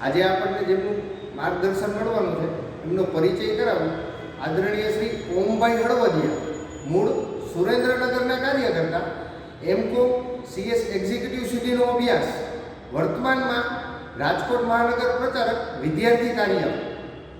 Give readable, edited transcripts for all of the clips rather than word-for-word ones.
આજે આપણને જેમનું માર્ગદર્શન મળવાનું છે એમનો પરિચય કરાવું. આદરણીય શ્રી ઓમભાઈ હળવદિયા, મૂળ સુરેન્દ્રનગરના કાર્યકર્તા, એમકોમ CS એક્ઝિક્યુટિવ સુધીનો અભ્યાસ, વર્તમાનમાં રાજકોટ મહાનગર પ્રચારક, વિદ્યાર્થી કાર્ય.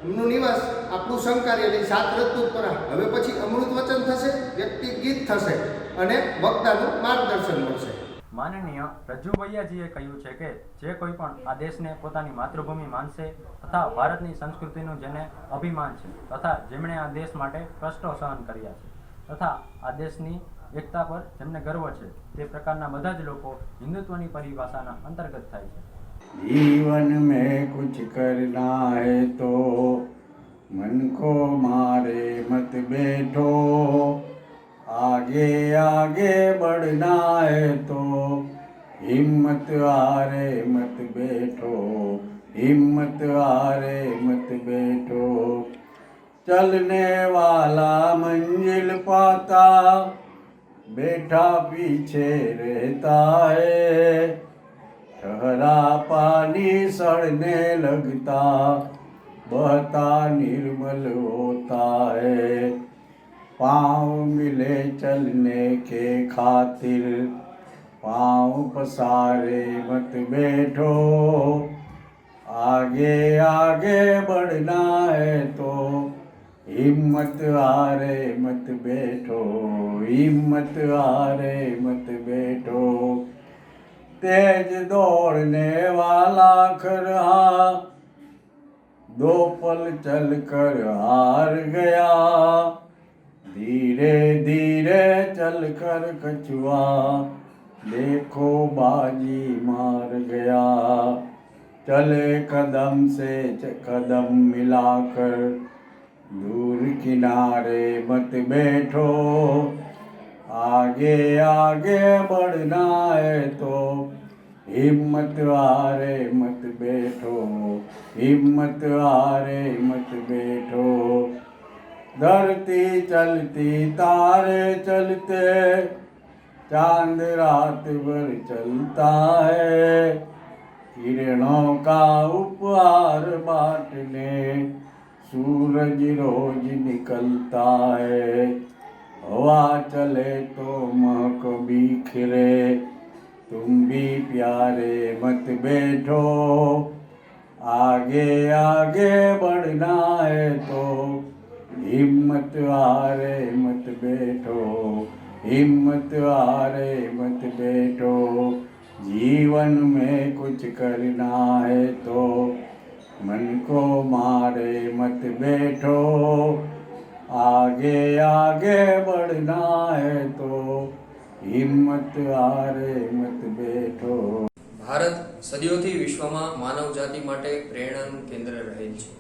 એમનું નિવાસ આપણું સંઘ કાર્યાલય 7 રજપૂતપરા. હવે પછી અમૃત વચન થશે, વ્યક્તિ ગીત થશે અને વક્તાનું માર્ગદર્શન મળશે. માનનીય રજ્જુભૈયાજીએ કહ્યું છે કે જે કોઈ પણ આ દેશને પોતાની માતૃભૂમિ માનશે તથા ભારતની સંસ્કૃતિનું જેને અભિમાન છે તથા જેમણે આ દેશ માટે કષ્ટો સહન કર્યા છે તથા આ દેશની એકતા પર જેમને ગર્વ છે તે પ્રકારના બધા જ લોકો હિન્દુત્વની પરિભાષાના અંતર્ગત થાય છે. जीवन में कुछ करना है तो मन को मारे मत बैठो, आगे आगे बढ़ना है तो हिम्मत हारे मत बैठो, हिम्मत हारे मत बैठो. चलने वाला मंजिल पाता, बैठा पीछे रहता है. ठहरा पानी सड़ने लगता, बहता निर्मल होता है. पाँव मिले चलने के खातिर, पाँव पसारे मत बैठो, आगे आगे बढ़ना है तो हिम्मत हारे मत बैठो, हिम्मत हारे मत बैठो. तेज दौड़ने वाला खरहा, 2 पल चल कर हार गया. धीरे धीरे चल कर कछुआ, देखो बाजी मार गया. चले कदम से कदम मिलाकर, दूर किनारे मत बैठो, आगे आगे बढ़ना है तो हिम्मत हारे मत बैठो, हिम्मत हारे मत बैठो. धरती चलती तारे चलते, चांद रात भर चलता है. किरणों का उपहार बांटने सूरज रोज निकलता है. हवा चले तो महक बिखरे, तुम भी प्यारे मत बैठो, आगे आगे बढ़ना है तो हिम्मत हारे मत बैठो, हिम्मत हारे मत बैठो. जीवन में कुछ करना है तो मन को मारे मत बैठो, आगे आगे बढ़ना है तो हिम्मत हारे मत बैठो. ભારત સદીઓથી વિશ્વમાં માનવ જાતિ માટે પ્રેરણાનું કેન્દ્ર રહેલ છે.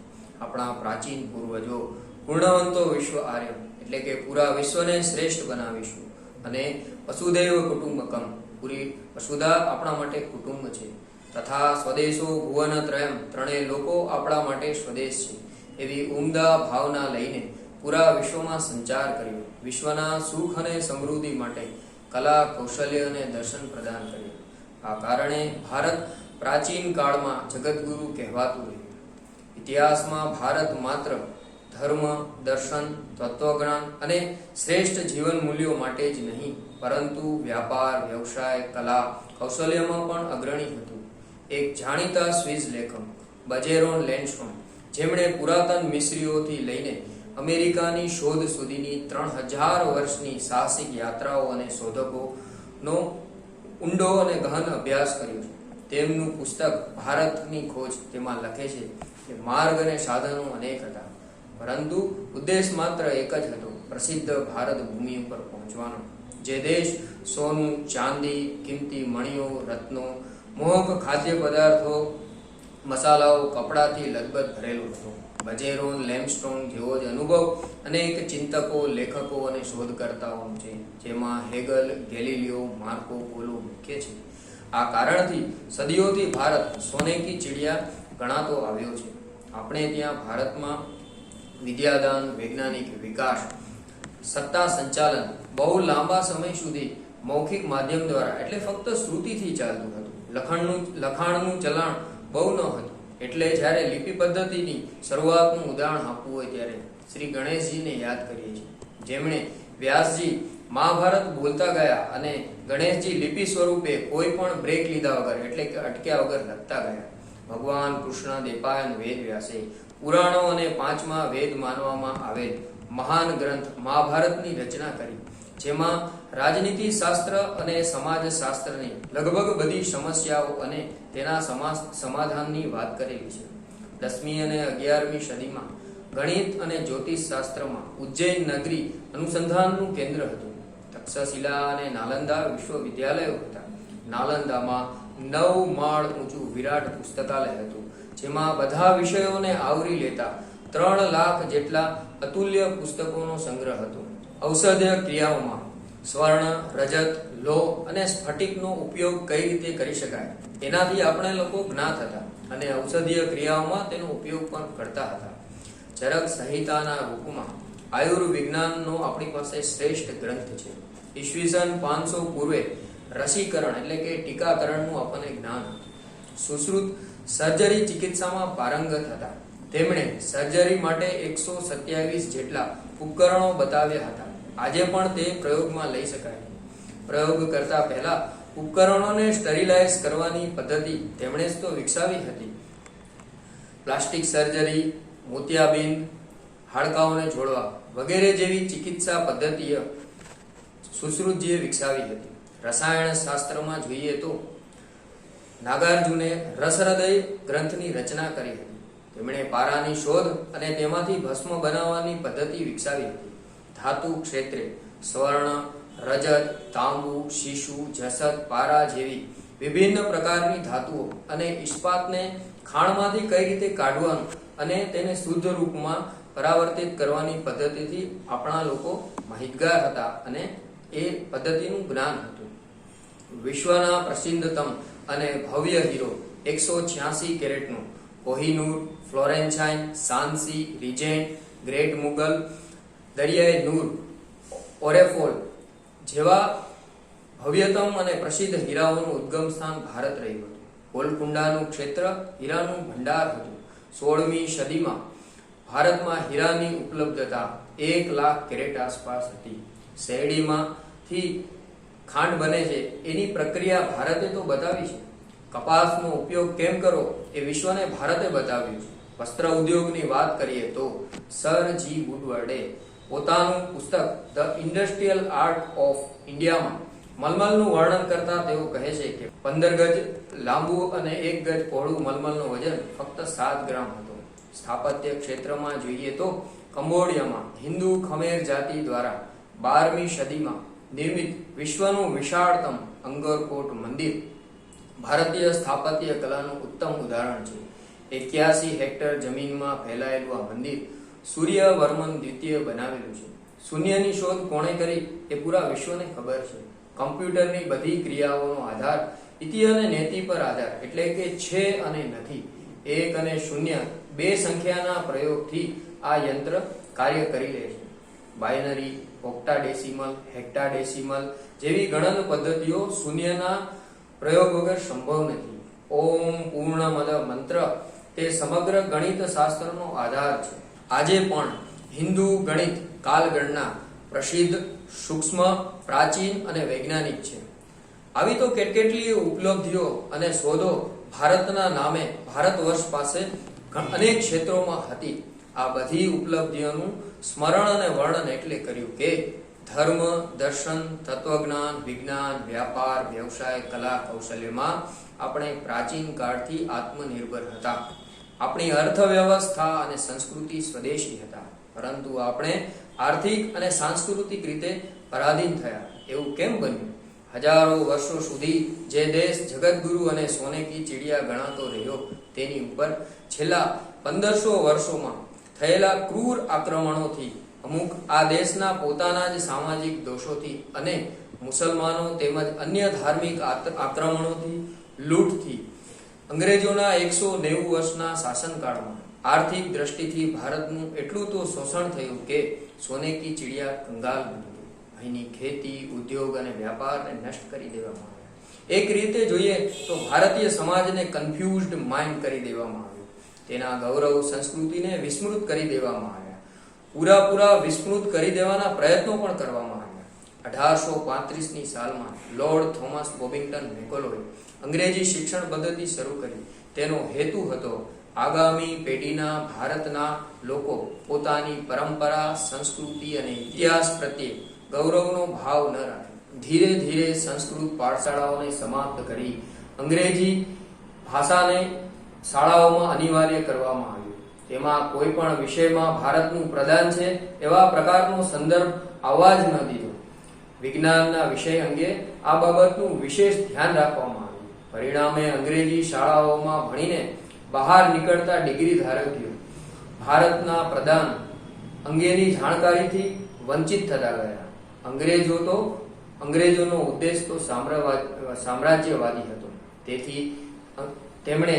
આપણા પ્રાચીન પૂર્વજો પૂર્ણવંતો વિશ્વ આર્ય એટલે કે પૂરા વિશ્વને શ્રેષ્ઠ બનાવીશું અને વસુધૈવ કુટુંબકમ, પૂરી વસુધા આપણા માટે કુટુંબ છે. તથા સ્વદેશો ભુવનત્રયમ, ત્રણેય લોકો આપણા માટે સ્વદેશ છે એવી ઉમદા ભાવના લઈને પૂરા વિશ્વમાં સંચાર કર્યો. વિશ્વના સુખ અને સમૃદ્ધિ માટે કલા, કૌશલ્ય અને દર્શન પ્રદાન કર્યું. આ કારણે ભારત પ્રાચીન કાળમાં જગતગુરુ કહેવાતું રહ્યું. ઇતિહાસમાં ભારત માત્ર ધર્મ, દર્શન, તત્વજ્ઞાન અને શ્રેષ્ઠ જીવન મૂલ્યો માટે જ નહીં પરંતુ વ્યાપાર, વ્યવસાય, કલા, કૌશલ્યમાં પણ અગ્રણી હતું. એક જાણીતા સ્વિસ લેખક બજેરોન લેન્ડસ્ટ્રોમ, જેમણે પુરાતન મિસ્રીઓથી લઈને અમેરિકાની શોધ સુધીની 3000 વર્ષની સાહસિક યાત્રાઓ અને શોધકોનો ઊંડો અને ગહન અભ્યાસ કર્યો છે. તેમનું પુસ્તક ભારતની ખોજ, તેમાં લખે છે કે માર્ગ અને સાધનો અનેક હતા પરંતુ ઉદ્દેશ માત્ર એક જ હતો, પ્રસિદ્ધ ભારત ભૂમિ ઉપર પહોંચવાનો. જે દેશ સોનું, ચાંદી, કિંમતી મણીઓ, રત્નો, મોહક ખાદ્ય પદાર્થો, મસાલાઓ, કપડાથી લથબથ ભરેલો હતો. બજેરોન લેન્ડસ્ટ્રોમ જેવો જ અનુભવ અનેક ચિંતકો, લેખકો અને શોધકર્તાઓ છે, જેમાં હેગલ, ગેલિલિયો, માર્કો પોલો મુખ્ય છે. આ કારણથી સદીઓથી ભારત સોને કી ચિડિયા ગણાતો આવ્યો છે. આપણે ત્યાં ભારતમાં વિદ્યાદાન, વૈજ્ઞાનિક વિકાસ, સત્તા સંચાલન બહુ લાંબા સમય સુધી મૌખિક માધ્યમ દ્વારા એટલે ફક્ત શ્રુતિથી ચાલતું હતું. લખાણનું ચલણ બહુ ન હતું. એટલે જ્યારે લિપિ પદ્ધતિની શરૂઆતનું ઉદાહરણ આપવું હોય ત્યારે શ્રી ગણેશજીને યાદ કરીએ છીએ, જેમણે વ્યાસજી મહાભારત બોલતા ગયા અને ગણેશજી લિપિ સ્વરૂપે કોઈ પણ બ્રેક લીધા વગર એટલે કે અટક્યા વગર લખતા ગયા. ભગવાન કૃષ્ણ દેપાયન વેદ વ્યાસે પુરાણો અને પાંચમા વેદ માનવામાં આવેલ મહાન ગ્રંથ મહાભારતની રચના કરી, જેમાં રાજનીતિ શાસ્ત્ર અને સમાજ શાસ્ત્રની લગભગ બધી સમસ્યાઓ અને તેના સમાધાનની વાત કરેલી છે. 10મી અને 11મી સદીમાં ગણિત અને જ્યોતિષ શાસ્ત્રમાં ઉજ્જૈન નગરી અનુસંધાનનું કેન્દ્ર હતું. તક્ષશિલા અને નાલંદા વિશ્વવિદ્યાલયો હતા. નાલંદામાં 9 માળ ઊંચું વિરાટ પુસ્તકાલય હતું, જેમાં બધા વિષયોને આવરી લેતા 3 લાખ જેટલા અતુલ્ય પુસ્તકોનો સંગ્રહ હતો. ઔષધીય ક્રિયાઓમાં સ્વર્ણ, રજત, લોહ અને સ્ફટિકનો ઉપયોગ કઈ રીતે કરી શકાય એનાથી આપણે લોકો જ્ઞાત હતા અને ઔષધીય ક્રિયાઓમાં તેનો ઉપયોગ પણ કરતા હતા. ચરક સંહિતાના રૂપમાં આયુર્વિજ્ઞાનનો આપણી પાસે શ્રેષ્ઠ ગ્રંથ છે. ઈસવીસન 500 પૂર્વે રસીકરણ એટલે કે ટીકાકરણનું આપણને જ્ઞાન હતું. સુશ્રુત સર્જરી ચિકિત્સામાં પારંગત હતા. તેમણે સર્જરી માટે 127 જેટલા ઉપકરણો બતાવ્યા હતા. આજે પણ તે પ્રયોગમાં લઈ શકાય. પ્રયોગ કરતા પહેલા ઉપકરણોને સ્ટરીલાઇઝ કરવાની પદ્ધતિ તેમણે જ તો વિકસાવી હતી. પ્લાસ્ટિક સર્જરી, મોતિયાબિંદ, હાડકાઓને જોડવા વગેરે જેવી ચિકિત્સા પદ્ધતિઓ સુશ્રુતજીએ વિકસાવી હતી. રસાયણ શાસ્ત્રમાં જોઈએ તો નાગાર્જુને રસહૃદય ગ્રંથની રચના કરી હતી. તેમણે પારાની શોધ અને તેમાંથી ભસ્મ બનાવવાની પદ્ધતિ વિકસાવી હતી. ધાતુ ક્ષેત્રે સ્વર્ણ, રજત, તાંબુ, શીશુ, જસત, પારા જેવી વિભિન્ન પ્રકારની ધાતુઓ અને ઇસ્પાતને ખાણમાંથી કઈ રીતે કાઢવાનું અને તેને શુદ્ધ રૂપમાં પરાવર્તિત કરવાની પદ્ધતિથી આપણા લોકો માહિતગાર હતા અને એ પદ્ધતિનું જ્ઞાન હતું. વિશ્વના પ્રસિદ્ધતમ અને ભવ્ય હીરો 186 કેરેટનો કોહિનૂર, ફ્લોરેન્સાઇન, સાન્સી, રિજેન્ટ, ગ્રેટ મુગલ, દરિયાઈ નૂર, ઓરેફોલ જેવા ભવ્યતમ અને પ્રસિદ્ધ હીરાઓનું ઉદ્ગમ સ્થાન ભારત રહ્યું હતું. ગોલકુંડાનું ક્ષેત્ર હીરાનું ભંડાર હતું. 16મી સદીમાં ભારતમાં હીરાની ઉપલબ્ધતા 1 લાખ કેરેટ આસપાસ હતી. શેરડીમાંથી ખાંડ બને છે એની પ્રક્રિયા ભારતે તો બતાવી છે. કપાસનો ઉપયોગ કેમ કરવો એ વિશ્વને ભારતે બતાવ્યું છે. વસ્ત્ર ઉદ્યોગની વાત કરીએ તો સર જી વુડવર્ડે પોતાનું પુસ્તક ધ ઇન્ડસ્ટ્રીયલ આર્ટ ઓફ ઇન્ડિયામાં મલમલનું વર્ણન કરતા તેઓ કહે છે કે 15 ગજ લાંબુ અને 1 ગજ પહોળું મલમલનું વજન ફક્ત 7 ગ્રામ હતું. સ્થાપત્ય ક્ષેત્રમાં જોઈએ તો કંબોડિયામાં હિન્દુ ખમેર જાતિ દ્વારા 12મી સદીમાં નિર્મિત વિશ્વનું વિશાળતમ અંગરકોટ મંદિર ભારતીય સ્થાપત્ય કલાનું ઉત્તમ ઉદાહરણ છે. 81 હેક્ટર જમીનમાં ફેલાયેલું આ મંદિર સૂર્યવર્મન દ્વિતીય બનાવેલું છે. શૂન્યની શોધ કોણે કરી એ પૂરા વિશ્વને ખબર છે. કમ્પ્યુટરની બધી ક્રિયાઓનો આધાર ઇતિ અને નેતિ પર આધાર એટલે કે છે અને નથી, 1 અને 0 બે સંખ્યાના પ્રયોગથી આ યંત્ર કાર્ય કરી લે છે. બાયનરી, ઓક્ટાડેસિમલ, હેક્ટાડેસિમલ જેવી ગણન પદ્ધતિઓ શૂન્યના પ્રયોગ વગર સંભવ નથી. ઓમ પૂર્ણમદ મંત્ર તે સમગ્ર ગણિત શાસ્ત્રનો આધાર છે. આજે પણ હિન્દુ ગણિત કાલગણના પ્રસિદ્ધ, સૂક્ષ્મ, પ્રાચીન અને વૈજ્ઞાનિક છે. આવી તો કેટલી ઉપલબ્ધિઓ અને શોધો ભારતના નામે ભારત વર્ષ પાસે અનેક ક્ષેત્રોમાં હતી. આ બધી ઉપલબ્ધિઓનું સ્મરણ અને વર્ણન એટલે કર્યું કે ધર્મ, દર્શન, તત્વજ્ઞાન, વિજ્ઞાન, વ્યાપાર, વ્યવસાય, કલા, કૌશલ્યમાં આપણે પ્રાચીન કાળથી આત્મનિર્ભર હતા. આપણી અર્થવ્યવસ્થા અને સંસ્કૃતિ સ્વદેશી હતા, પરંતુ આપણે આર્થિક અને સાંસ્કૃતિક રીતે પરાધીન થયા. એવું કેમ બન્યું? હજારો વર્ષો સુધી જે દેશ જગતગુરુ અને સોને કી ચિડિયા ગણાતો રહ્યો તેની ઉપર છેલ્લા 1500 વર્ષોમાં થયેલા ક્રૂર આક્રમણોથી, અમુક આ દેશના પોતાના જ સામાજિક દોષોથી અને મુસલમાનો તેમજ અન્ય ધાર્મિક આક્રમણોથી, લૂંટથી, અંગ્રેજોના 190 વર્ષના શાસનકાળમાં આર્થિક દ્રષ્ટિથી ભારતનું એટલું તો શોષણ થયું કે સોને કી ચિડિયા કંગાલ બન્યું. અહીંની ખેતી, ઉદ્યોગ અને વ્યાપારને નષ્ટ કરી દેવામાં આવ્યા. એક રીતે જોઈએ તો ભારતીય સમાજને કન્ફ્યુઝડ માઇન્ડ કરી દેવામાં આવ્યું. તેના ગૌરવ સંસ્કૃતિને વિસ્મૃત કરી દેવામાં આવ્યા. પૂરા વિસ્મૃત કરી દેવાના પ્રયત્નો પણ કરવામાં આવ્યા. 1835ની સાલમાં લોર્ડ થોમસ બોબિંગટન મેકોલોએ અંગ્રેજી શિક્ષણ પદ્ધતિ શરૂ કરી. તેનો હેતુ હતો આગામી પેઢીના ભારતના લોકો પોતાની પરંપરા, સંસ્કૃતિ અને ઇતિહાસ પ્રત્યે ગૌરવનો ભાવ ન રાખે. ધીરે ધીરે સંસ્કૃત પાઠશાળાઓને સમાપ્ત કરી અંગ્રેજી ભાષાને શાળાઓમાં અનિવાર્ય કરવામાં આવ્યું. તેમાં કોઈ પણ વિષયમાં ભારતનું પ્રદાન છે એવા પ્રકારનો સંદર્ભ આવવા જ ન દીધો. વિજ્ઞાનના વિષય અંગે આ બાબતનું વિશેષ ધ્યાન રાખવામાં આવ્યું. પરિણામે અંગ્રેજી શાળાઓમાં ભણીને બહાર નીકળતા ડિગ્રી ધારકીઓ ભારતના પ્રદાન અંગેની જાણકારીથી વંચિત થતા ગયા. અંગ્રેજોનો ઉદ્દેશ તો સામ્રાજ્યવાદી હતો. તેથી તેમણે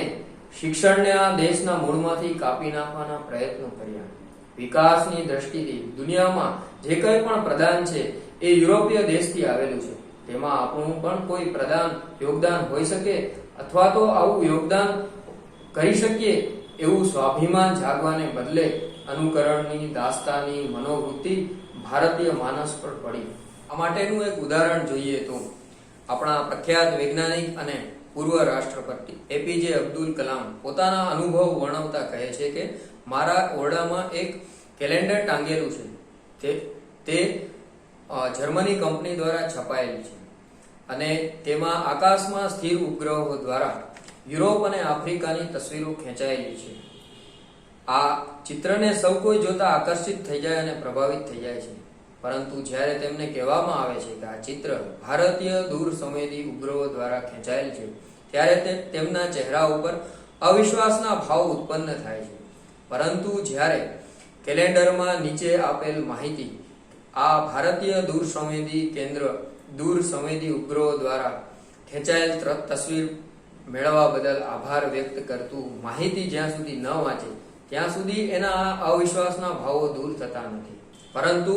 શિક્ષણને આ દેશના મૂળમાંથી કાપી નાખવાના પ્રયત્નો કર્યા. વિકાસની દ્રષ્ટિથી દુનિયામાં જે કંઈ પણ પ્રદાન છે એ યુરોપીય દેશથી આવેલું છે. તેમાં આપણું પણ કોઈ યોગદાન હોઈ શકે અથવા તો આવું યોગદાન કરી શકીએ એવું સ્વાભિમાન જાગવાને બદલે અનુકરણની, દાસ્તાની મનોવૃત્તિ ભારતીય માનસ પર પડી. આ માટેનું એક ઉદાહરણ જોઈએ તો આપણા પ્રખ્યાત વૈજ્ઞાનિક અને પૂર્વ રાષ્ટ્રપતિ એપીજે અબ્દુલ કલામ પોતાના અનુભવ વર્ણવતા કહે છે કે મારા ઓરડામાં એક કેલેન્ડર ટાંગેલું છે. તે જર્મની કંપની દ્વારા છપાયેલું છે અને તેમાં આકાશમાં સ્થિર ઉપગ્રહો દ્વારા યુરોપ અને આફ્રિકાની તસવીરો ખેંચાયેલી છે. આ ચિત્રને સૌ કોઈ જોતા આકર્ષિત થઈ જાય અને પ્રભાવિત થઈ જાય છે. પરંતુ જ્યારે તેમને કહેવામાં આવે છે કે આ ચિત્ર ભારતીય દૂર સંવેદી ઉપગ્રહો દ્વારા ખેંચાયેલ છે, ત્યારે તેમના ચહેરા ઉપર અવિશ્વાસના ભાવ ઉત્પન્ન થાય છે. પરંતુ જ્યારે કેલેન્ડરમાં નીચે આપેલ માહિતી આ ભારતીય દૂર સંવેદી ઉપગ્રહો દ્વારા ખેંચાયેલ તસવીર મેળવવા બદલ આભાર વ્યક્ત કરતું માહિતી જ્યાં સુધી ન વાંચે ત્યાં સુધી એના અવિશ્વાસના ભાવો દૂર થતા નથી. પરંતુ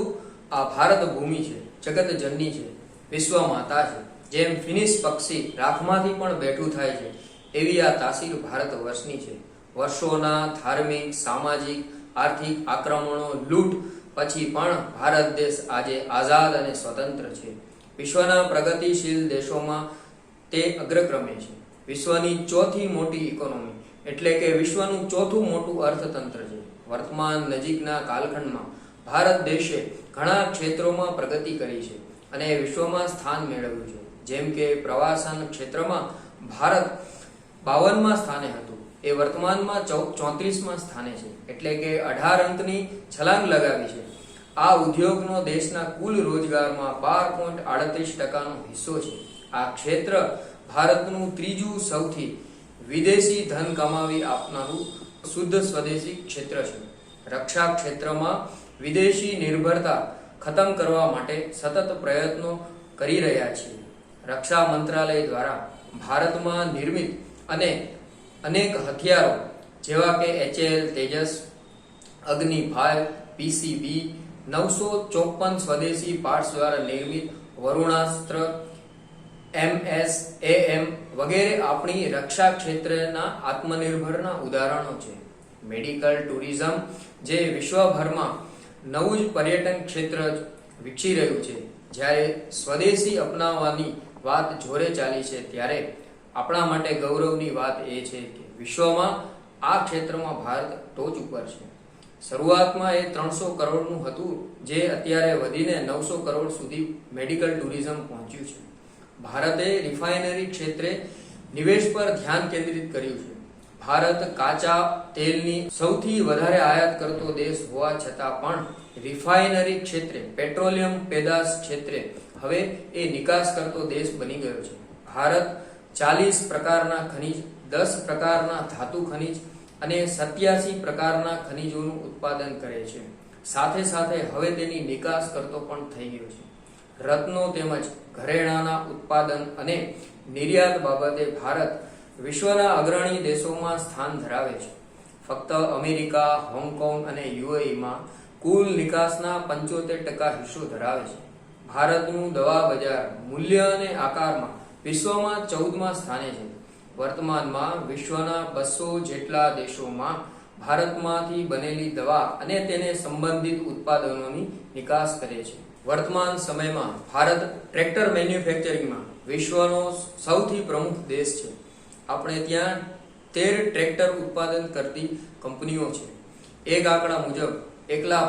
આ ભારત ભૂમિ છે, જગત જનની છે, વિશ્વ માતા છે. જેમ ફિનિશ પક્ષી રાખમાંથી પણ બેઠું થાય છે, એવી આ તાસીર ભારત વર્ષની છે. વર્ષોના ધાર્મિક, સામાજિક, આર્થિક આક્રમણો, લૂંટ પછી પણ ભારત દેશ આજે આઝાદ અને સ્વતંત્ર છે. વિશ્વના પ્રગતિશીલ દેશોમાં તે અગ્રક્રમે છે. વિશ્વની ચોથી મોટી ઇકોનોમી એટલે કે વિશ્વનું ચોથું મોટું અર્થતંત્ર છે. વર્તમાન નજીકના કાલખંડમાં ભારત દેશે ઘણા ક્ષેત્રોમાં પ્રગતિ કરી છે અને વિશ્વમાં સ્થાન મેળવ્યું છે. જેમ કે પ્રવાસન ક્ષેત્રમાં ભારત 52મા સ્થાને હતું, એ વર્તમાનમાં 34મા સ્થાને છે, એટલે કે 18 અંકની છલાંગ લગાવી છે. આ ઉદ્યોગનો દેશના કુલ રોજગારમાં 12.38%નો હિસ્સો છે. આ ક્ષેત્ર ભારતનું ત્રીજું સૌથી વિદેશી ધન કમાવી આપનારું શુદ્ધ સ્વદેશી ક્ષેત્ર છે. રક્ષા ક્ષેત્રમાં વિદેશી નિર્ભરતા ખતમ કરવા માટે સતત પ્રયત્નો કરી રહ્યા છીએ. રક્ષા મંત્રાલય દ્વારા ભારતમાં નિર્મિત અને અનેક હથિયારો જેવા કે HAL તેજસ, અગ્નિ 5, PCB, 954 સ્વદેશી પાર્ટ્સ દ્વારા નિર્મિત વરુણાસ્ત્ર, MS, AM વગેરે આપણી રક્ષા ક્ષેત્રના આત્મનિર્ભરના ઉદાહરણો છે. મેડિકલ ટુરિઝમ જે વિશ્વભરમાં નવું જ પર્યટન ક્ષેત્ર વિકસી રહ્યું છે. જ્યારે સ્વદેશી અપનાવવાની વાત જોરે ચાલી છે, ત્યારે આપણા માટે ગૌરવની વાત એ છે કે વિશ્વમાં આ ક્ષેત્રમાં ભારત ટોચ ઉપર છે. શરૂઆતમાં એ 300 કરોડનું હતું, જે અત્યારે વધીને 900 કરોડ સુધી મેડિકલ ટુરિઝમ પહોંચ્યું છે. ભારતે રિફાઇનરી ક્ષેત્રે નિવેશ પર ધ્યાન કેન્દ્રિત કર્યું છે. ભારત કાચા તેલની સૌથી વધારે આયાત કરતો દેશ હોવા છતાં પણ રિફાઇનરી ક્ષેત્રે, પેટ્રોલિયમ પેદાશ ક્ષેત્રે હવે એ નિકાસ કરતો દેશ બની ગયો છે. ભારત 40 પ્રકારના ખનિજ, 10 પ્રકારના ધાતુ ખનિજ અને 87 પ્રકારના ખનિજોનું ઉત્પાદન કરે છે. સાથે સાથે હવે તેની નિકાસ કરતો પણ થઈ ગયો છે. રત્નો તેમજ ઘરેણાના ઉત્પાદન અને નિર્યાત બાબતે ભારત વિશ્વના અગ્રણી દેશોમાં સ્થાન ધરાવે છે. ફક્ત અમેરિકા, હોંગકોંગ અને UAEમાં કુલ નિકાસના 75% હિસ્સો ધરાવે છે. ભારતનું દવા બજાર મૂલ્ય અને આકારમાં વિશ્વમાં 14મા સ્થાને છે. વર્તમાનમાં વિશ્વના 200 જેટલા દેશોમાં ભારતમાંથી બનેલી દવા અને તેને સંબંધિત ઉત્પાદનોની નિકાસ કરે છે. વર્તમાન સમયમાં ભારત ટ્રેક્ટર મેન્યુફેક્ચરિંગમાં વિશ્વનો સૌથી પ્રમુખ દેશ છે. આપણે ત્યાં 13 ટ્રેક્ટર ઉત્પાદન કરતી કંપનીઓ છે. એક આંકડા મુજબ એકલા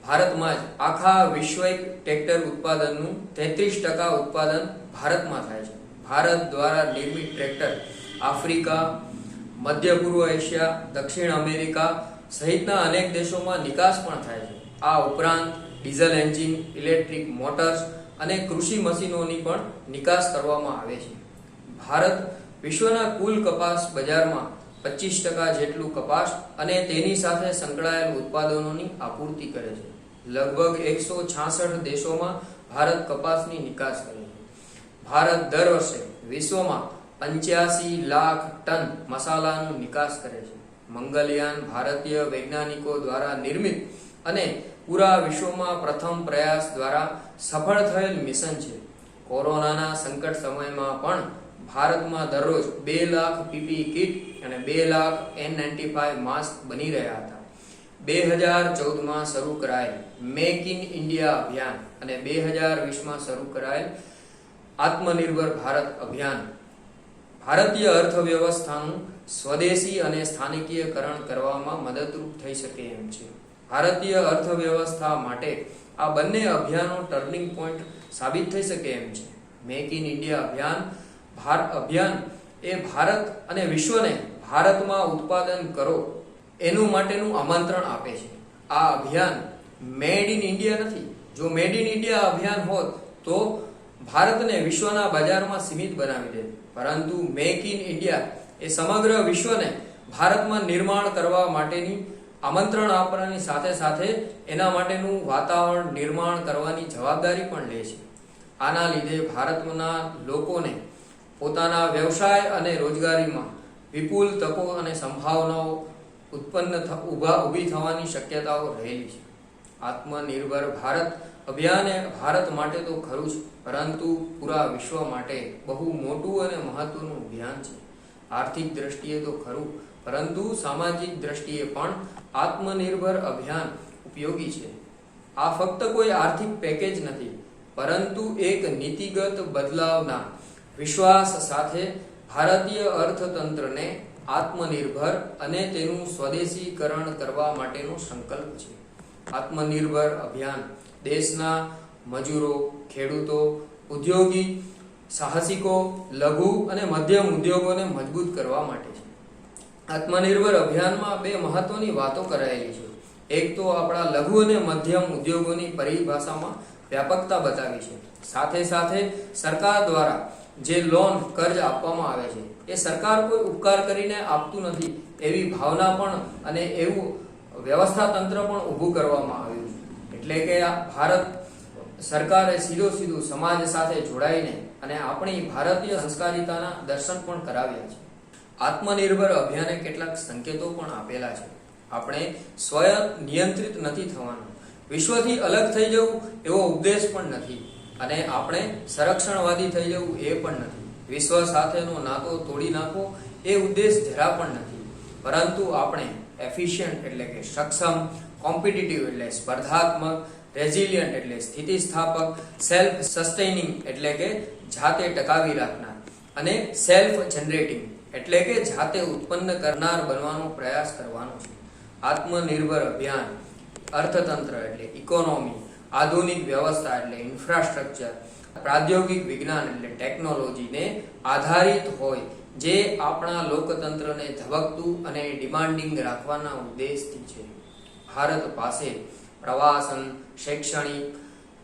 ભારતમાં જ આખા વૈશ્વિક ટ્રેક્ટર ઉત્પાદનનું 33% ઉત્પાદન ભારતમાં થાય છે. ભારત દ્વારા નિર્મિત ટ્રેક્ટર આફ્રિકા, મધ્ય પૂર્વ એશિયા, દક્ષિણ અમેરિકા સહિતના અનેક દેશોમાં નિકાસ પણ થાય છે. આ ઉપરાંત ડીઝલ એન્જિન, ઇલેક્ટ્રિક મોટર્સ અને કૃષિ મશીનોની પણ નિકાસ કરવામાં આવે છે. ભારત વિશ્વના કુલ કપાસ બજારમાં 25% જેટલું કપાસ અને તેની સાથે સંકળાયેલ ઉત્પાદનોની આપૂર્તિ કરે છે. લગભગ 166 દેશોમાં ભારત કપાસની નિકાસ કરે છે. ભારત દર વર્ષે વિશ્વમાં 85 લાખ ટન મસાલાનું નિકાસ કરે છે. મંગલયાન ભારતીય વૈજ્ઞાનિકો દ્વારા નિર્મિત અને પૂરા વિશ્વમાં પ્રથમ પ્રયાસ દ્વારા સફળ થયેલ મિશન છે. કોરોનાના સંકટ સમયમાં પણ ભારતમાં દરરોજ 2 લાખ પીપીઈ કિટ અને 2 લાખ N95 માસ્ક બની રહ્યા હતા. 2014માં શરૂ કરાયેલ મેક ઇન ઇન્ડિયા અભિયાન અને 2020માં શરૂ કરાયેલ આત્મનિર્ભર ભારત અભિયાન ભારતીય અર્થવ્યવસ્થાનું સ્વદેશી અને સ્થાનિકીકરણ કરવામાં મદદરૂપ થઈ શકે એમ છે. ભારતીય અર્થવ્યવસ્થા માટે આ બંને અભિયાનો ટર્નિંગ પોઈન્ટ સાબિત થઈ શકે એમ છે. મેક ઇન ઇન્ડિયા અભિયાન એ ભારત અને વિશ્વને ભારતમાં ઉત્પાદન કરો એનું માટેનું આમંત્રણ આપે છે. આ અભિયાન મેડ ઇન ઇન્ડિયા નથી. જો મેડ ઇન ઇન્ડિયા અભિયાન હોત તો ભારતને વિશ્વના બજારમાં સીમિત બનાવી દે, પરંતુ મેક ઇન ઇન્ડિયા એ સમગ્ર વિશ્વને ભારતમાં નિર્માણ કરવા માટેની આમંત્રણ આપવાની સાથે સાથે એના માટેનું વાતાવરણ નિર્માણ કરવાની જવાબદારી પણ લે છે. આના લીધે ભારતના લોકોને પોતાના વ્યવસાય અને રોજગારીમાં વિપુલ તકો અને સંભાવનાઓ ઊભી થવાની શક્યતાઓ રહેલી છે. આત્મનિર્ભર ભારત અભિયાન ભારત માટે તો ખરું છે, પરંતુ પૂરા વિશ્વ માટે બહુ મોટું અને મહત્વનું અભિયાન છે. આર્થિક દ્રષ્ટિએ તો ખરું, પરંતુ સામાજિક દ્રષ્ટિએ પણ આત્મનિર્ભર અભિયાન ઉપયોગી છે. આ ફક્ત કોઈ આર્થિક પેકેજ નથી, પરંતુ એક નીતિગત બદલાવના વિશ્વાસ સાથે ભારતીય અર્થતંત્રને આત્મનિર્ભર અને તેનું સ્વદેશીકરણ કરવા માટેનો સંકલ્પ છે. આત્મનિર્ભર અભિયાન દેશના મજૂરો, ખેડૂતો, ઉદ્યોગી સાહસિકો, લઘુ અને મધ્યમ ઉદ્યોગોને મજબૂત કરવા માટે છે. આત્મનિર્ભર અભિયાનમાં 2 મહત્વની વાતો કરાયેલી છે. એક તો આપણા લઘુ અને મધ્યમ ઉદ્યોગોની પરિભાષામાં વ્યાપકતા બતાવી છે. સાથે સાથે સરકાર દ્વારા જે લોન કર્જ આપવામાં આવે છે એ સરકાર કોઈ ઉપકાર કરીને આપતું નથી એવી ભાવના પણ અને એવું વ્યવસ્થા તંત્ર પણ ઊભું કરવામાં આવ્યું છે. એટલે કે આ ભારત સરકારે સીધું સમાજ સાથે જોડાઈને અને આપણી ભારતીય સંસ્કારિતાના દર્શન પણ કરાવ્યા છે. આત્મનિર્ભર અભિયાને કેટલાક સંકેતો પણ આપેલા છે. આપણે સ્વયં નિયંત્રિત નથી થવાનું, વિશ્વથી અલગ થઈ જવું એવો ઉપદેશ પણ નથી, અને આપણે સંરક્ષણવાદી થઈ જવું એ પણ નથી. વિશ્વ સાથેનો નાતો તોડી નાખવો એ ઉદ્દેશ જરા પણ નથી, પરંતુ આપણે એફિશિયન્ટ એટલે કે સક્ષમ, કોમ્પિટિટિવ એટલે સ્પર્ધાત્મક, રેઝિલિયન્ટ એટલે સ્થિતિસ્થાપક, સેલ્ફ સસ્ટેનિંગ એટલે કે જાતે ટકાવી રાખનાર, અને સેલ્ફ જનરેટિંગ એટલે કે જાતે ઉત્પન્ન કરનાર બનવાનો પ્રયાસ કરવાનો છે. આત્મનિર્ભર અભિયાન અર્થતંત્ર એટલે ઇકોનોમી, આધુનિક વ્યવસ્થા એટલે ઇન્ફ્રાસ્ટ્રક્ચર, પ્રાદ્યોગિક વિજ્ઞાન એટલે ટેકનોલોજીને આધારિત હોય, જે આપણા લોકતંત્રને ધબકતું અને ડિમાન્ડિંગ રાખવાના ઉદ્દેશથી છે. ભારત પાસે પ્રવાસન, શૈક્ષણિક,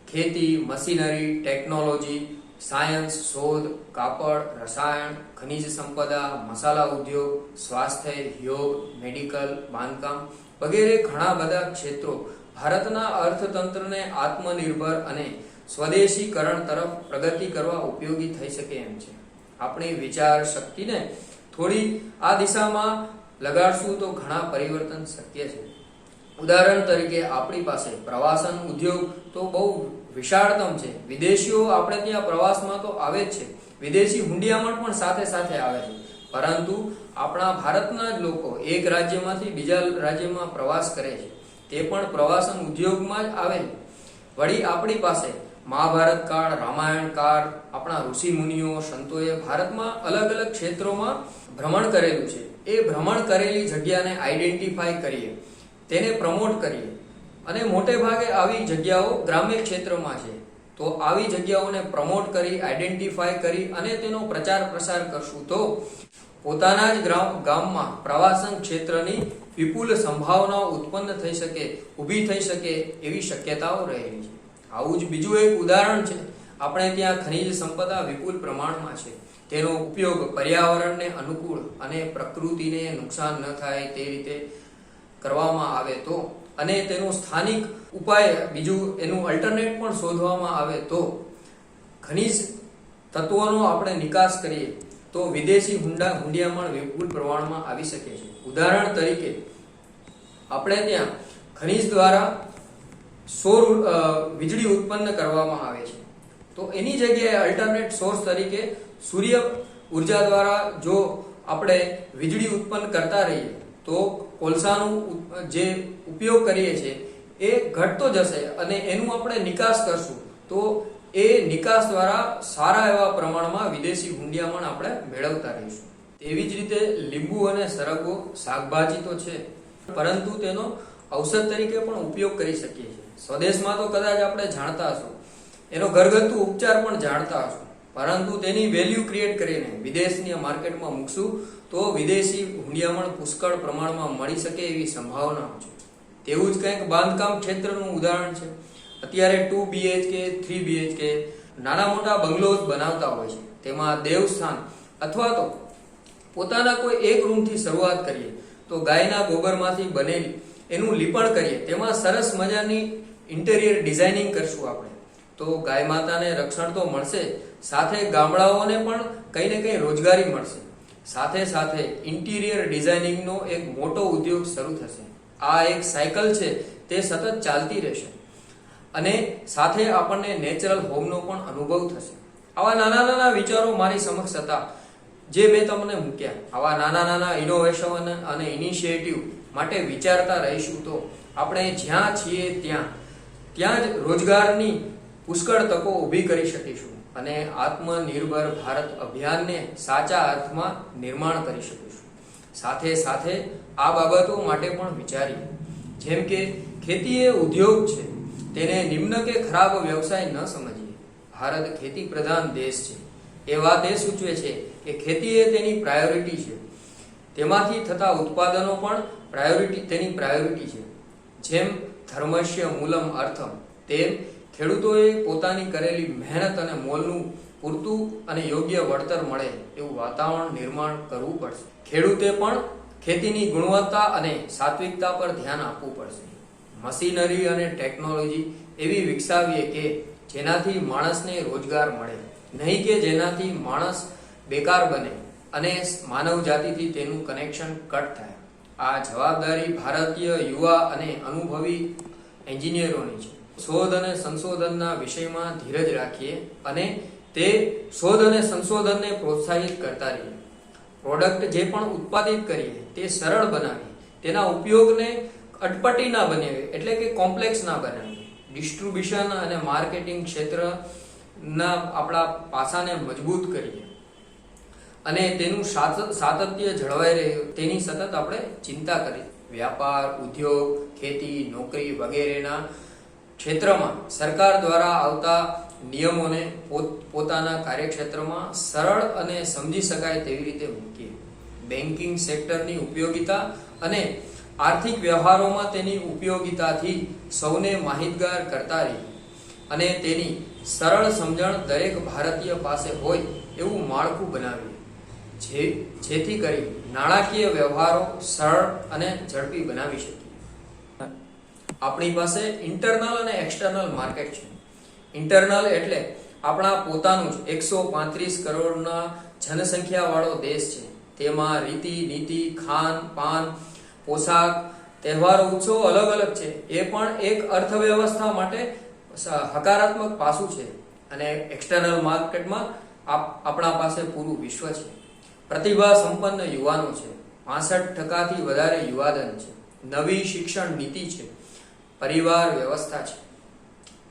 ખેતી, મશીનરી, ટેકનોલોજી, સાયન્સ, શોધ, કાપડ, રસાયણ, ખનિજ સંપદા, મસાલા ઉદ્યોગ, સ્વાસ્થ્ય, યોગ, મેડિકલ, બાંધકામ વગેરે ઘણા બધા ક્ષેત્રો ભારતના અર્થતંત્રને આત્મનિર્ભર અને સ્વદેશીકરણ તરફ પ્રગતિ કરવા ઉપયોગી થઈ શકે એમ છે. આપણી વિચાર શક્તિને થોડી આ દિશામાં લગાડશું તો ઘણા પરિવર્તન શક્ય છે. ઉદાહરણ તરીકે આપણી પાસે પ્રવાસન ઉદ્યોગ તો બહુ વિશાળતમ છે. વિદેશીઓ આપણે ત્યાં પ્રવાસમાં તો આવે જ છે. વિદેશી હુંડિયામણ પણ સાથે સાથે આવે છે. પરંતુ આપણા ભારતના જ લોકો એક રાજ્યમાંથી બીજા રાજ્યમાં પ્રવાસ કરે છે, તે પણ પ્રવાસન ઉદ્યોગમાં જ આવે છે. વળી આપણી પાસે મહાભારત કાળ, રામાયણ કાળ, આપણા ઋષિ મુનિઓ, સંતોએ ભારતમાં અલગ અલગ ક્ષેત્રોમાં ભ્રમણ કરેલું છે. એ ભ્રમણ કરેલી જગ્યાને આઈડેન્ટિફાઈ કરીએ, તેને પ્રમોટ કરીએ, અને મોટે ભાગે આવી જગ્યાઓ ગ્રામ્ય ક્ષેત્રમાં છે. તો આવી જગ્યાઓને પ્રમોટ કરી, આઈડેન્ટિફાઈ કરી અને તેનો પ્રચાર પ્રસાર કરશું તો પોતાના જ ગામમાં પ્રવાસન ક્ષેત્રની વિપુલ સંભાવનાઓ ઉત્પન્ન થઈ શકે, ઊભી થઈ શકે એવી શક્યતાઓ રહેલી છે. આવું જ બીજું એક ઉદાહરણ છે. આપણે ત્યાં ખનિજ સંપદા વિપુલ પ્રમાણમાં છે. તેનો ઉપયોગ પર્યાવરણને અનુકૂળ અને પ્રકૃતિને નુકસાન ન થાય તે રીતે કરવામાં આવે તો, અને તેનો સ્થાનિક ઉપાય બીજું એનું અલ્ટરનેટ પણ શોધવામાં આવે તો, ખનિજ તત્વોનો આપણે નિકાસ કરીએ તો વિદેશી હુંડિયામણ વિપુલ પ્રમાણમાં આવી શકે છે. ઉદાહરણ તરીકે આપણે ત્યાં ખનિજ દ્વારા સૌર વીજળી ઉત્પન્ન કરવામાં આવે છે, તો એની જગ્યાએ અલ્ટરનેટ સોર્સ તરીકે સૂર્ય ઉર્જા દ્વારા જો આપણે વીજળી ઉત્પન્ન કરતા રહીએ તો કોલસાનું જે ઉપયોગ કરીએ છીએ એ ઘટતો જશે, અને એનું આપણે નિકાસ કરશું તો એ નિકાસ દ્વારા સારા એવા પ્રમાણમાં વિદેશી હુંડિયામણ આપણે મેળવતા રહીશું. તેવી જ રીતે લીંબુ અને સરગવો શાકભાજી તો છે, પરંતુ તેનો ઔષધ તરીકે પણ ઉપયોગ કરી શકીએ છીએ. સ્વદેશમાં તો કદાચ આપણે જાણતા હશું, એનો ઘરગથ્થુ ઉપચાર પણ જાણતા હશું, પરંતુ તેની વેલ્યુ ક્રિએટ કરીને વિદેશની માર્કેટમાં મૂકશું તો વિદેશી હુંડિયામણ પુષ્કળ પ્રમાણમાં મળી શકે એવી સંભાવનાઓ છે. તેવું જ કંઈક બાંધકામ ક્ષેત્રનું ઉદાહરણ છે. અત્યારે 2 BHK 3 BHK નાના મોટા બંગલોઝ બનાવતા હોય છે. તેમાં દેવસ્થાન અથવા તો પોતાના કોઈ એક રૂમથી શરૂઆત કરીએ તો ગાયના ગોબરમાંથી બનેલી એનું લીપણ કરીએ, તેમાં સરસ મજાની ઇન્ટેરિયર ડિઝાઇનિંગ કરશું આપણે, તો ગાય માતાને રક્ષણ તો મળશે, સાથે ગામડાઓને પણ કંઈ ને કંઈ રોજગારી મળશે. સાથે સાથે ઇન્ટિરિયર ડિઝાઇનિંગનો એક મોટો ઉદ્યોગ શરૂ થશે. આ એક સાયકલ છે, તે સતત ચાલતી રહેશે, અને સાથે આપણને નેચરલ હોમનો પણ અનુભવ થશે. આવા નાના નાના વિચારો મારી સમક્ષ હતા જે મેં તમને મૂક્યા. આવા નાના નાના ઇનોવેશન અને ઇનિશિયેટિવ માટે વિચારતા રહીશું તો આપણે જ્યાં છીએ ત્યાં જ રોજગારની પુષ્કળ તકો ઊભી કરી શકીશું અને આત્મનિર્ભર ભારત અભિયાનને સાચા અર્થમાં નિર્માણ કરી શકીશું. સાથે સાથે આ બાબતો માટે પણ વિચારીએ, જેમ કે ખેતી એ ઉદ્યોગ છે, તેને નિમ્ન કે ખરાબ વ્યવસાય ન સમજીએ. ભારત ખેતી પ્રધાન દેશ છે. એ વાત એ સૂચવે છે કે ખેતી એ તેની પ્રાયોરિટી છે, તેમાંથી થતા ઉત્પાદનો પણ તેની પ્રાયોરિટી છે. જેમ ધર્મસ્ય મૂલમ અર્થમ, તેમ ખેડૂતોએ પોતાની કરેલી મહેનત અને મોલનું પૂરતું અને યોગ્ય વળતર મળે એવું વાતાવરણ નિર્માણ કરવું પડશે. ખેડૂતે પણ ખેતીની ગુણવત્તા અને સાત્વિકતા પર ધ્યાન આપવું પડશે. મશીનરી અને ટેકનોલોજી એવી વિકસાવીએ કે જેનાથી માણસને રોજગાર મળે, નહીં કે જેનાથી માણસ બેકાર બને અને માનવ જાતિથી તેનું કનેક્શન કટ થાય. આ જવાબદારી ભારતીય યુવા અને અનુભવી એન્જિનિયરોની છે. શોધ અને સંશોધનના વિષયમાં ધીરજ રાખીએ અને તે શોધ અને સંશોધનને પ્રોત્સાહિત કરતા રહીએ. પ્રોડક્ટ જે પણ ઉત્પાદિત કરીએ તે સરળ બનાવીએ, તેના ઉપયોગને અટપટી ના બનાવીએ, એટલે કે કોમ્પ્લેક્સ ના બનાવીએ. ડિસ્ટ્રીબ્યુશન અને માર્કેટિંગ ક્ષેત્રના આપણા પાસાને મજબૂત કરીએ અને તેનું સાતત્ય જળવાઈ રહે તેની સતત આપણે ચિંતા કરીએ. વ્યાપાર, ઉદ્યોગ, ખેતી, નોકરી વગેરેના ક્ષેત્રમાં સરકાર દ્વારા આવતા નિયમોને પોતાના કાર્યક્ષેત્રમાં સરળ અને સમજી શકાય તેવી રીતે મૂકીએ. બેન્કિંગ સેક્ટરની ઉપયોગિતા અને આર્થિક વ્યવહારોમાં તેની ઉપયોગિતાથી સૌને માહિતગાર કરતા રહીએ અને તેની સરળ સમજણ દરેક ભારતીય પાસે હોય એવું માળખું બનાવીએ, જેથી કરી નાણાકીય વ્યવહારો સરળ અને ઝડપી બનાવી શકીએ. આપણી પાસે ઇન્ટરનલ અને એક્સટર્નલ માર્કેટ છે. ઇન્ટરનલ એટલે આપણા પોતાનું જ 135 કરોડના જનસંખ્યા વાળો દેશ છે. તેમાં રીતિ નીતિ, ખાન પાન, પોશાક, તહેવારો, ઉત્સવો અલગ અલગ છે. એ પણ એક અર્થવ્યવસ્થા માટે હકારાત્મક પાસું છે. અને એક્સટર્નલ માર્કેટમાં આપણા પાસે પૂરું વિશ્વ છે. પ્રતિભા સંપન્ન યુવાનો છે. 65% વધારે યુવાધન છે. નવી શિક્ષણ નીતિ છે. પરિવાર વ્યવસ્થા છે,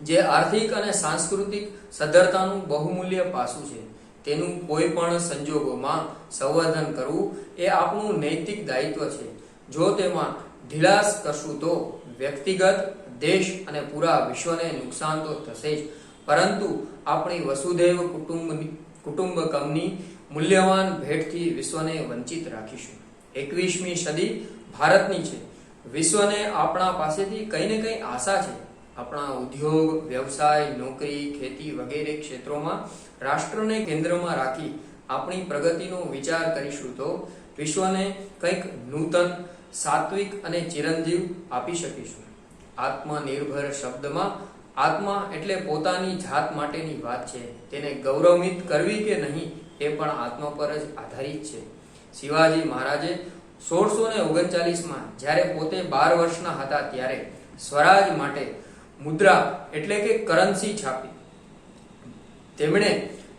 જે આર્થિક અને સાંસ્કૃતિક સદ્ધરતાનું બહુમૂલ્ય પાસું છે. તેનું કોઈ પણ સંજોગોમાં સંવર્ધન કરવું એ આપણું નૈતિક દાયિત્વ છે. જો તેમાં ઢીલાસ કરશું તો વ્યક્તિગત, દેશ અને પૂરા વિશ્વને નુકસાન તો થશે જ, પરંતુ આપણી વસુધૈવ કુટુંબકમની મૂલ્યવાન ભેટથી વિશ્વને વંચિત રાખીશું. 21મી સદી ભારતની છે. વિશ્વને આપણા પાસેથી કંઈ ને કંઈ આશા છે. આપણા ઉદ્યોગ, વ્યવસાય, નોકરી, ખેતી વગેરે ક્ષેત્રોમાં રાષ્ટ્રને કેન્દ્રમાં રાખી આપણી પ્રગતિનો વિચાર કરીશું તો વિશ્વને કંઈક નૂતન, સાત્વિક અને ચિરંજીવ આપી શકીશું. આત્મનિર્ભર શબ્દમાં આત્મા એટલે પોતાની જાત માટેની વાત છે. તેને ગૌરવિત કરવી કે નહીં એ પણ આત્મા પર જ આધારિત છે. શિવાજી મહારાજે 1639માં જ્યારે પોતે 12 વર્ષના હતા ત્યારે સ્વરાજ માટે મુદ્રા એટલે કે કરન્સી છાપી. તેમણે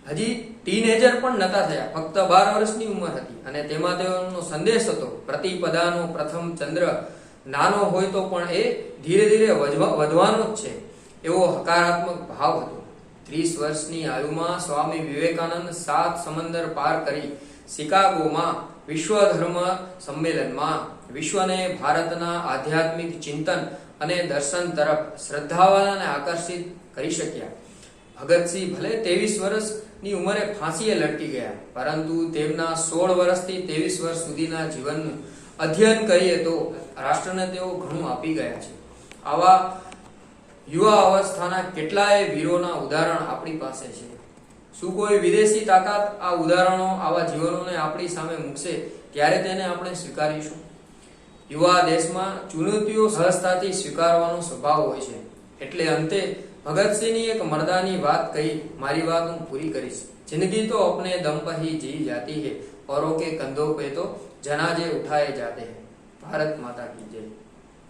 હજી ટીનેજર પણ નતા થયા, ફક્ત 12 વર્ષની ઉંમર હતી, અને તેમાં તેનો સંદેશ હતો, પ્રતિપદાનો પ્રથમ ચંદ્ર નાનો હોય તો પણ એ ધીરે ધીરે વધવાનો જ છે, એવો હકારાત્મક ભાવ હતો. 30 વર્ષની આયુમાં સ્વામી વિવેકાનંદ 7 સમંદર પાર કરી શિકાગોમાં વિશ્વ ધર્મ સંમેલનમાં વિશ્વને ભારતના આધ્યાત્મિક ચિંતન અને દર્શન તરફ શ્રદ્ધાવાળાને આકર્ષિત કરી શક્યા. ભગતસિંહ ભલે 23 વર્ષની ઉંમરે ફાંસીએ લટકી ગયા, પરંતુ તેમના 16 વર્ષથી 23 વર્ષ સુધીના જીવનનું અધ્યયન કરીએ તો રાષ્ટ્રને તેઓ ઘણું આપી ગયા છે. આવા યુવા અવસ્થાના કેટલાય વીરોના ઉદાહરણ આપણી પાસે છે. શું કોઈ વિદેશી તાકાત આ ઉદાહરણો, આવા જીવનોને આપણી સામે મૂકશે ત્યારે તેને આપણે સ્વીકારીશું? યુવા દેશમાં ચુનૌતીઓ સહજતાથી સ્વીકારવાનો સ્વભાવ હોય છે. એટલે અંતે ભગતસિંહની એક મર્દાની વાત કહી મારી વાત હું પૂરી કરીશ. જિંદગી તો अपने दम पर ही जी जाती है, औरों के कंधों पे तो जनाजे उठाए जाते हैं. भारत माता की जय.